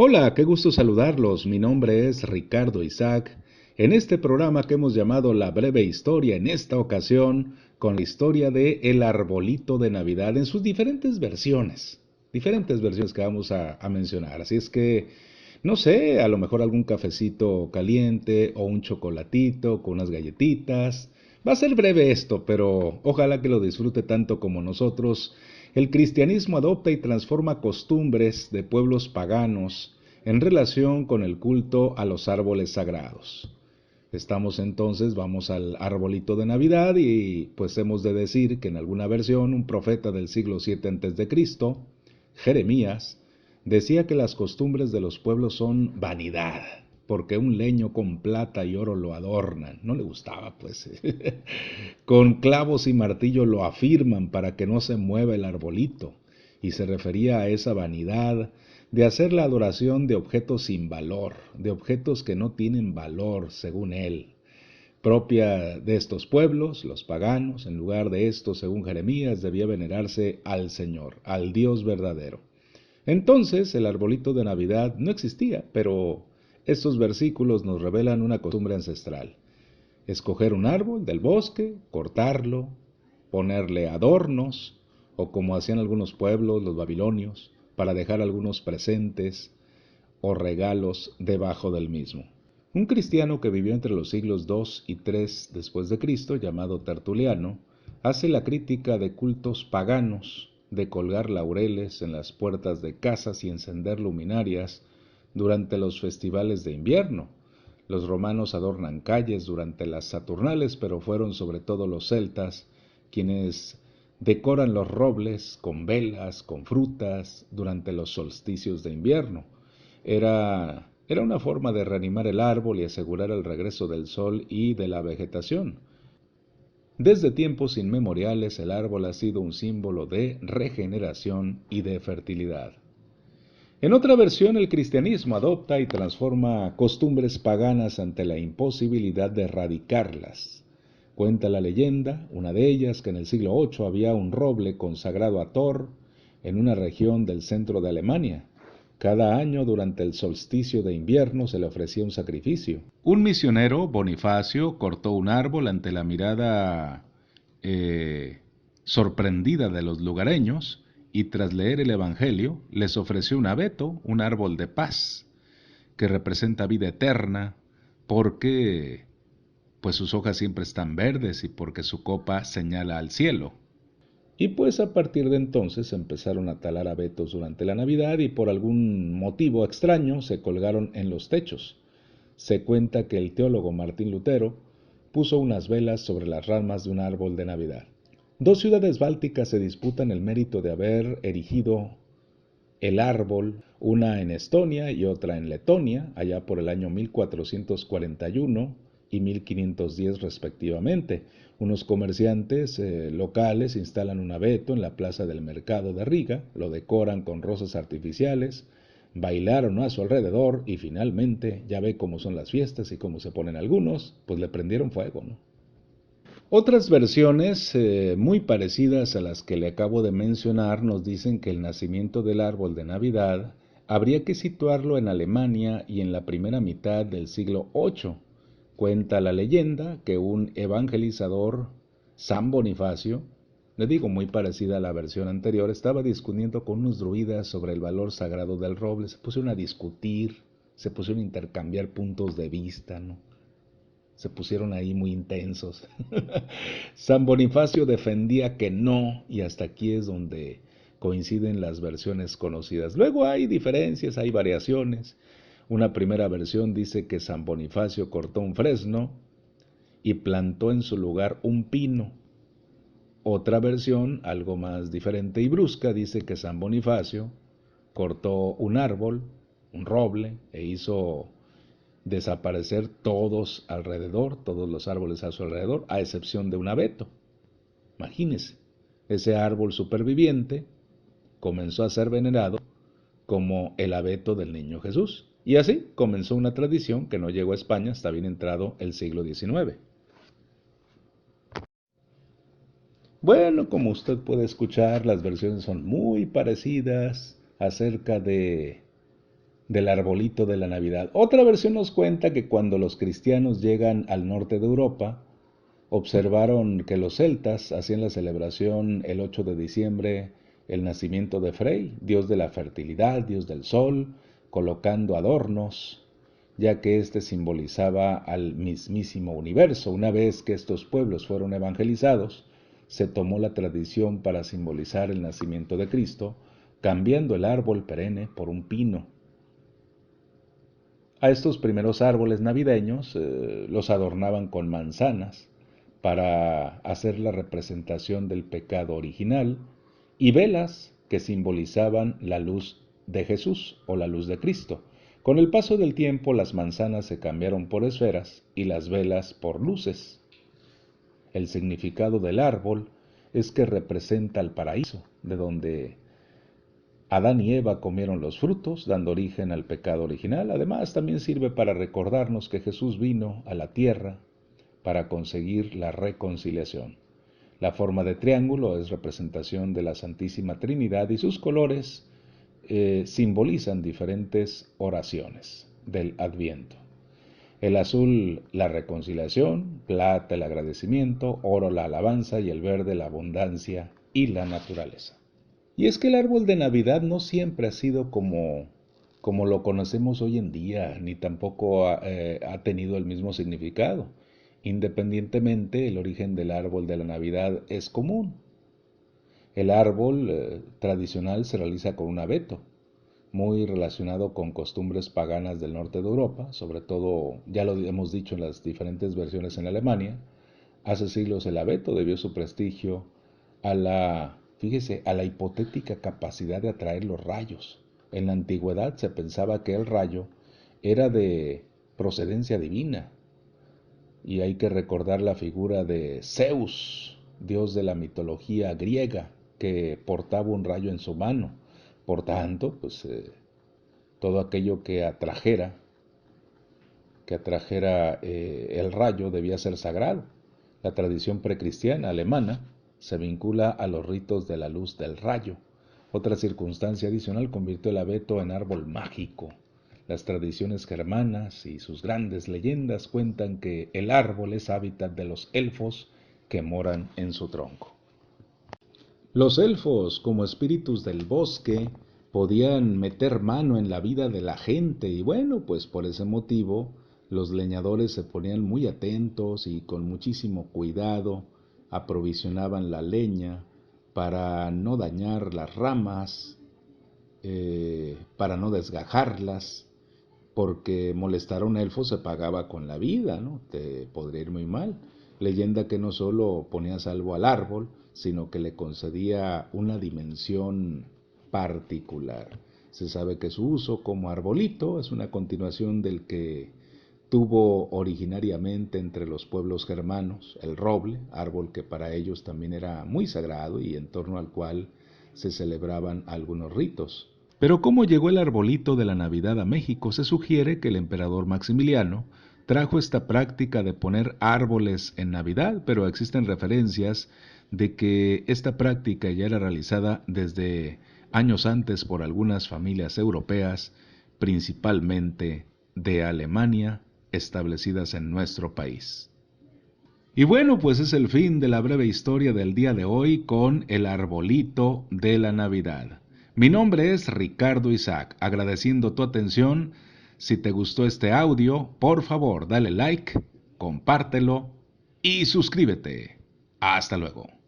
Hola, qué gusto saludarlos. Mi nombre es Ricardo Isaac. En este programa que hemos llamado La Breve Historia, en esta ocasión, con la historia de El Arbolito de Navidad en sus diferentes versiones que vamos a mencionar. Así es que, no sé, a lo mejor algún cafecito caliente o un chocolatito con unas galletitas. Va a ser breve esto, pero ojalá que lo disfrute tanto como nosotros. El cristianismo adopta y transforma costumbres de pueblos paganos en relación con el culto a los árboles sagrados. Vamos al arbolito de Navidad y pues hemos de decir que en alguna versión un profeta del siglo 7 a.C., Jeremías, decía que las costumbres de los pueblos son vanidad, porque un leño con plata y oro lo adornan. No le gustaba, pues. Con clavos y martillo lo afirman para que no se mueva el arbolito, y se refería a esa vanidad de hacer la adoración de objetos sin valor, de objetos que no tienen valor, según él, propia de estos pueblos, los paganos. En lugar de esto, según Jeremías, debía venerarse al Señor, al Dios verdadero. Entonces, el arbolito de Navidad no existía, pero estos versículos nos revelan una costumbre ancestral: escoger un árbol del bosque, cortarlo, ponerle adornos, o como hacían algunos pueblos, los babilonios, para dejar algunos presentes o regalos debajo del mismo. Un cristiano que vivió entre los siglos II y III después de Cristo, llamado Tertuliano, hace la crítica de cultos paganos, de colgar laureles en las puertas de casas y encender luminarias durante los festivales de invierno. Los romanos adornan calles durante las Saturnales, pero fueron sobre todo los celtas quienes decoran los robles con velas, con frutas, durante los solsticios de invierno. Era una forma de reanimar el árbol y asegurar el regreso del sol y de la vegetación. Desde tiempos inmemoriales el árbol ha sido un símbolo de regeneración y de fertilidad. En otra versión, el cristianismo adopta y transforma costumbres paganas ante la imposibilidad de erradicarlas. Cuenta la leyenda, una de ellas, que en el siglo VIII había un roble consagrado a Thor en una región del centro de Alemania. Cada año, durante el solsticio de invierno, se le ofrecía un sacrificio. Un misionero, Bonifacio, cortó un árbol ante la mirada eh, sorprendida de los lugareños, y tras leer el Evangelio les ofreció un abeto, un árbol de paz, que representa vida eterna, porque pues sus hojas siempre están verdes y porque su copa señala al cielo. Y pues a partir de entonces empezaron a talar abetos durante la Navidad y por algún motivo extraño se colgaron en los techos. Se cuenta que el teólogo Martín Lutero puso unas velas sobre las ramas de un árbol de Navidad. Dos ciudades bálticas se disputan el mérito de haber erigido el árbol, una en Estonia y otra en Letonia, allá por el año 1441 y 1510 respectivamente. Unos comerciantes locales instalan un abeto en la plaza del mercado de Riga, lo decoran con rosas artificiales, bailaron a su alrededor y finalmente, ya ve cómo son las fiestas y cómo se ponen algunos, pues le prendieron fuego, ¿no? Otras versiones muy parecidas a las que le acabo de mencionar nos dicen que el nacimiento del árbol de Navidad habría que situarlo en Alemania y en la primera mitad del siglo VIII. Cuenta la leyenda que un evangelizador, San Bonifacio, le digo muy parecida a la versión anterior, estaba discutiendo con unos druidas sobre el valor sagrado del roble. Se pusieron a discutir, se pusieron a intercambiar puntos de vista, ¿no? Se pusieron ahí muy intensos. San Bonifacio defendía que no, y hasta aquí es donde coinciden las versiones conocidas. Luego hay diferencias, hay variaciones. Una primera versión dice que San Bonifacio cortó un fresno y plantó en su lugar un pino. Otra versión, algo más diferente y brusca, dice que San Bonifacio cortó un árbol, un roble, e hizo desaparecer todos alrededor, todos los árboles a su alrededor, a excepción de un abeto. Imagínense, ese árbol superviviente comenzó a ser venerado como el abeto del niño Jesús. Y así comenzó una tradición que no llegó a España hasta bien entrado el siglo XIX. Bueno, como usted puede escuchar, las versiones son muy parecidas acerca del arbolito de la Navidad. Otra versión nos cuenta que cuando los cristianos llegan al norte de Europa, observaron que los celtas hacían la celebración el 8 de diciembre, el nacimiento de Frey, dios de la fertilidad, dios del sol, colocando adornos, ya que éste simbolizaba al mismísimo universo. Una vez que estos pueblos fueron evangelizados, se tomó la tradición para simbolizar el nacimiento de Cristo, cambiando el árbol perenne por un pino. A estos primeros árboles navideños los adornaban con manzanas para hacer la representación del pecado original y velas que simbolizaban la luz de Jesús o la luz de Cristo. Con el paso del tiempo las manzanas se cambiaron por esferas y las velas por luces. El significado del árbol es que representa el paraíso, de donde Adán y Eva comieron los frutos, dando origen al pecado original. Además, también sirve para recordarnos que Jesús vino a la tierra para conseguir la reconciliación. La forma de triángulo es representación de la Santísima Trinidad y sus colores simbolizan diferentes oraciones del Adviento. El azul, la reconciliación; plata, el agradecimiento; oro, la alabanza; y el verde, la abundancia y la naturaleza. Y es que el árbol de Navidad no siempre ha sido como lo conocemos hoy en día, ni tampoco ha tenido el mismo significado. Independientemente, el origen del árbol de la Navidad es común. El árbol tradicional se realiza con un abeto, muy relacionado con costumbres paganas del norte de Europa, sobre todo, ya lo hemos dicho en las diferentes versiones en Alemania. Hace siglos el abeto debió su prestigio fíjese, a la hipotética capacidad de atraer los rayos. En la antigüedad se pensaba que el rayo era de procedencia divina, y hay que recordar la figura de Zeus, dios de la mitología griega, que portaba un rayo en su mano. Por tanto, pues todo aquello que atrajera el rayo debía ser sagrado. La tradición precristiana alemana se vincula a los ritos de la luz del rayo. Otra circunstancia adicional convirtió el abeto en árbol mágico. Las tradiciones germanas y sus grandes leyendas cuentan que el árbol es hábitat de los elfos que moran en su tronco. Los elfos, como espíritus del bosque, podían meter mano en la vida de la gente y bueno, pues por ese motivo los leñadores se ponían muy atentos y con muchísimo cuidado aprovisionaban la leña para no dañar las ramas, para no desgajarlas, porque molestar a un elfo se pagaba con la vida, ¿no? Te podría ir muy mal. Leyenda que no solo ponía a salvo al árbol, sino que le concedía una dimensión particular. Se sabe que su uso como arbolito es una continuación del que tuvo originariamente entre los pueblos germanos, el roble, árbol que para ellos también era muy sagrado y en torno al cual se celebraban algunos ritos. Pero ¿cómo llegó el arbolito de la Navidad a México? Se sugiere que el emperador Maximiliano trajo esta práctica de poner árboles en Navidad, pero existen referencias de que esta práctica ya era realizada desde años antes por algunas familias europeas, principalmente de Alemania, establecidas en nuestro país. Y bueno, pues es el fin de la breve historia del día de hoy con el arbolito de la Navidad. Mi nombre es Ricardo Isaac, agradeciendo tu atención. Si te gustó este audio, por favor dale like, compártelo y suscríbete. Hasta luego.